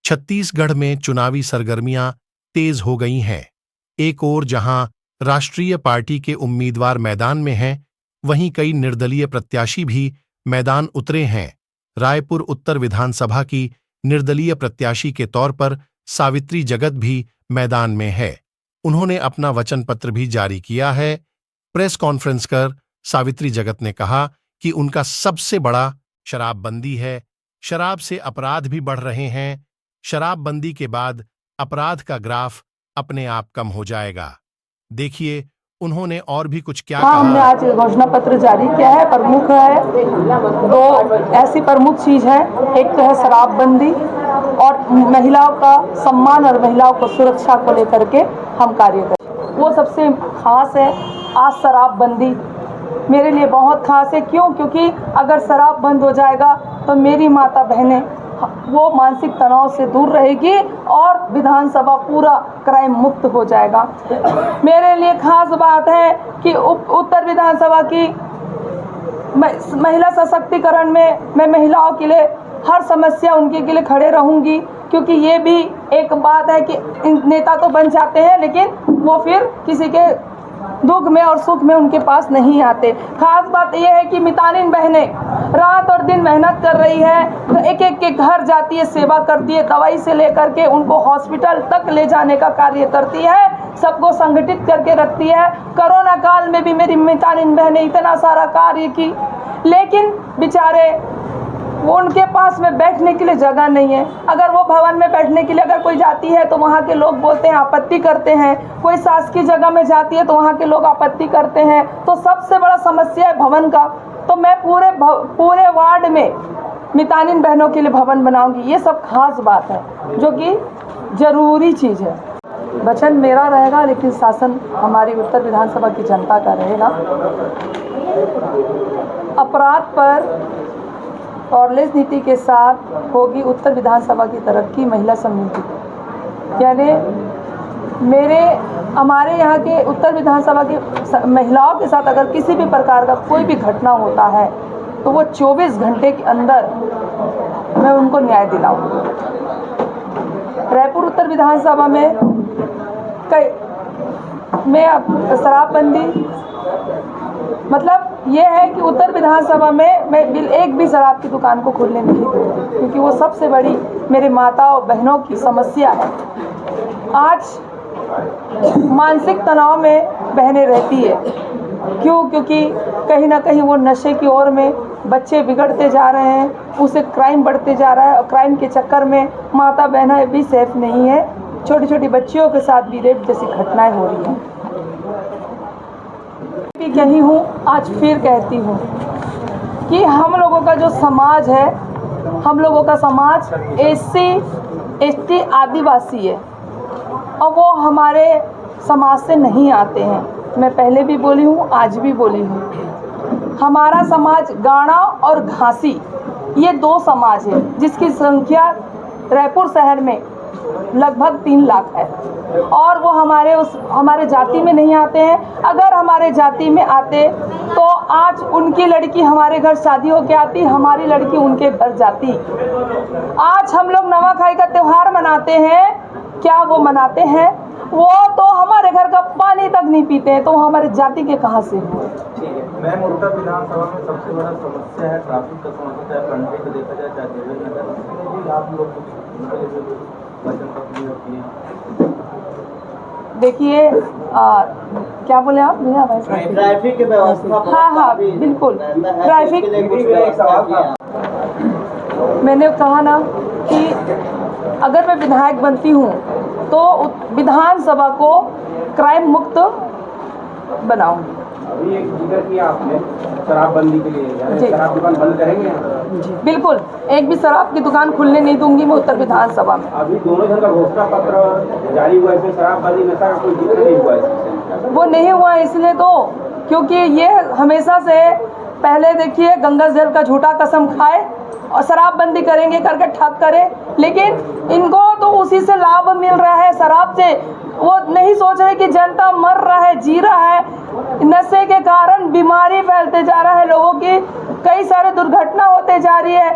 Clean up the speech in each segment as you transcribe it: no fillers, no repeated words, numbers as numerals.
छत्तीसगढ़ में चुनावी सरगर्मियां तेज हो गई हैं। एक ओर जहां राष्ट्रीय पार्टी के उम्मीदवार मैदान में हैं, वहीं कई निर्दलीय प्रत्याशी भी मैदान उतरे हैं। रायपुर उत्तर विधानसभा की निर्दलीय प्रत्याशी के तौर पर सावित्री जगत भी मैदान में है। उन्होंने अपना वचन पत्र भी जारी किया है। प्रेस कॉन्फ्रेंस कर सावित्री जगत ने कहा कि उनका सबसे बड़ा शराबबंदी है। शराब से अपराध भी बढ़ रहे हैं। शराबबंदी के बाद अपराध का ग्राफ अपने आप कम हो जाएगा। देखिए उन्होंने और भी कुछ क्या कहा। हमने आज घोषणा पत्र जारी किया है। प्रमुख है दो ऐसी प्रमुख चीज है, एक तो है शराबबंदी और महिलाओं का सम्मान और महिलाओं को सुरक्षा को लेकर के हम कार्य करें, वो सबसे खास है। आज शराबबंदी मेरे लिए बहुत खास है। क्यों? क्योंकि अगर शराब बंद हो जाएगा तो मेरी माता बहनें वो मानसिक तनाव से दूर रहेगी और विधानसभा पूरा क्राइम मुक्त हो जाएगा। मेरे लिए खास बात है कि उत्तर विधानसभा की महिला सशक्तिकरण में मैं महिलाओं के लिए हर समस्या उनके लिए खड़े रहूंगी, क्योंकि ये भी एक बात है कि नेता तो बन जाते हैं लेकिन वो फिर किसी के दुख में और सुख में उनके पास नहीं आते। खास बात यह है कि मितानिन बहनें रात और दिन मेहनत कर रही है, तो एक एक के घर जाती है, सेवा करती है, दवाई से लेकर के उनको हॉस्पिटल तक ले जाने का कार्य करती है, सबको संगठित करके रखती है। कोरोना काल में भी मेरी मितानिन बहनें इतना सारा कार्य की, लेकिन बेचारे वो उनके पास में बैठने के लिए जगह नहीं है। अगर वो भवन में बैठने के लिए अगर कोई जाती है तो वहाँ के लोग बोलते हैं, आपत्ति करते हैं। कोई शासकीय जगह में जाती है तो वहाँ के लोग आपत्ति करते हैं। तो सबसे बड़ा समस्या है भवन का। तो मैं पूरे वार्ड में मितानिन बहनों के लिए भवन बनाऊंगी। ये सब खास बात है जो कि जरूरी चीज़ है। वचन मेरा रहेगा लेकिन शासन हमारी उत्तर विधानसभा की जनता का रहेगा। अपराध पर ऑर्डलेस नीति के साथ होगी उत्तर विधानसभा की तरक्की। महिला समृद्धि यानी हमारे यहाँ के उत्तर विधानसभा की महिलाओं के साथ अगर किसी भी प्रकार का कोई भी घटना होता है तो वो 24 घंटे के अंदर मैं उनको न्याय दिलाऊंगी। रायपुर उत्तर विधानसभा में शराबबंदी मतलब ये है कि उत्तर विधानसभा में मैं एक भी शराब की दुकान को खुलने नहीं दूंगी, क्योंकि वो सबसे बड़ी मेरे माता और बहनों की समस्या है। आज मानसिक तनाव में बहनें रहती है। क्यों? क्योंकि कहीं ना कहीं वो नशे की ओर में बच्चे बिगड़ते जा रहे हैं, उसे क्राइम बढ़ते जा रहा है और क्राइम के चक्कर में माता बहनें भी सेफ नहीं है। छोटी छोटी बच्चियों के साथ भी रेप जैसी घटनाएं हो रही हैं। भी कही हूँ, आज फिर कहती हूँ कि हम लोगों का जो समाज है, हम लोगों का समाज SC ST आदिवासी है और वो हमारे समाज से नहीं आते हैं। मैं पहले भी बोली हूँ, आज भी बोली हूँ। हमारा समाज गाड़ा और घासी ये दो समाज है, जिसकी संख्या रायपुर शहर में लगभग 3 लाख है और वो हमारे जाति में नहीं आते हैं। अगर हमारे जाति में आते तो आज उनकी लड़की हमारे घर शादी होके आती, हमारी लड़की उनके घर जाती। आज हम लोग नवाखाई का त्यौहार मनाते हैं, क्या वो मनाते हैं? वो तो हमारे घर का पानी तक नहीं पीते हैं, तो हमारे जाति के कहाँ से हुए? मैम, उत्तर विधानसभा में सबसे बड़ा समस्या है ट्रैफिक का समस्या, चाहे पंडे को देखा जाए चाहे देवेंद्र नगर। आप लोग देखिए क्या बोले आप? ट्रैफिक की व्यवस्था। हाँ बिल्कुल। ट्रैफिक मैंने कहा ना कि अगर मैं विधायक बनती हूँ तो विधानसभा को क्राइम मुक्त बनाऊंगी। अभी एक जिक्र किया आपने शराबबंदी के लिए, शराब दुकान बंद करेंगे? जी बिल्कुल, एक भी शराब की दुकान खुलने नहीं दूंगी मैं उत्तर विधानसभा में। अभी दोनों जन का घोषणा पत्र जारी हुआ है, शराबबंदी नशा का कोई जिक्र नहीं हुआ है। वो नहीं हुआ इसलिए तो क्योंकि ये हमेशा से पहले देखिए गंगा जल का झूठा कसम खाए और शराबबंदी करेंगे करके ठग करे, लेकिन इनको तो उसी से लाभ मिल रहा है शराब से। वो नहीं सोच रहे कि जनता मर रहा है, जी रहा है। नशे के कारण बीमारी फैलते जा रहा है लोगों की। कई सारे दुर्घटना होते जा रही है,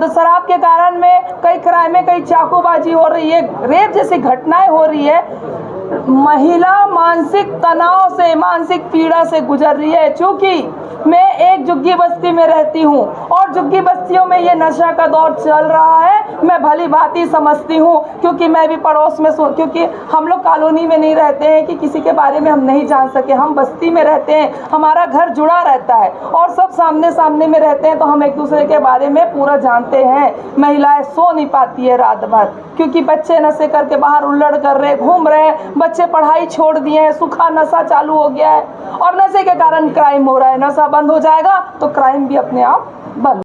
शराब के कारण में कई क्राइमें, कई चाकूबाजी हो रही है, रेप जैसी घटनाएं हो रही है। महिला मानसिक तनाव से, मानसिक पीड़ा से गुजर रही है। चूंकि मैं एक झुग्गी बस्ती में रहती हूँ और झुग्गी बस्तियों में ये नशा का दौर चल रहा है, मैं भली भांति समझती हूँ, क्योंकि मैं भी पड़ोस में क्योंकि हम लोग कॉलोनी में नहीं रहते हैं कि किसी के बारे में हम नहीं जान सके, हम बस्ती में रहते हैं, हमारा घर जुड़ा रहता है और सब सामने सामने में रहते हैं, तो हम एक दूसरे के बारे में पूरा जानते हैं। महिलाएं सो नहीं पाती है रात भर, क्योंकि बच्चे नशे करके बाहर उल्लड़ कर रहे, घूम रहे हैं, बच्चे पढ़ाई छोड़ दिए हैं, सूखा नशा चालू हो गया है और नशे के कारण क्राइम हो रहा है। नशा बंद हो जाएगा तो क्राइम भी अपने आप बंद।